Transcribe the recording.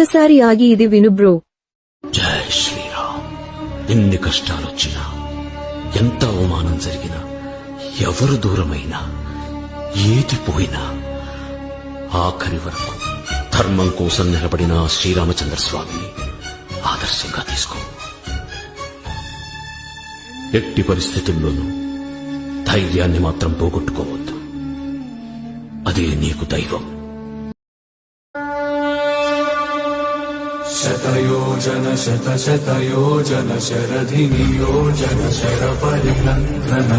ఒక్కసారి ఆగి ఇది విను బ్రో. జై శ్రీరామ్. ఎన్ని కష్టాలొచ్చినా, ఎంత అవమానం జరిగినా, ఎవరు దూరమైనా, ఏది పోయినా, ఆఖరి వరకు ధర్మం కోసం నిలబడిన శ్రీరామచంద్ర స్వామిని ఆదర్శంగా తీసుకో. ఎట్టి పరిస్థితుల్లోనూ ధైర్యాన్ని మాత్రం పోగొట్టుకోవద్దు. అదే నీకు దైవం. శతయోజన శతశతయోజన శరధి నియోజన శర పరినందన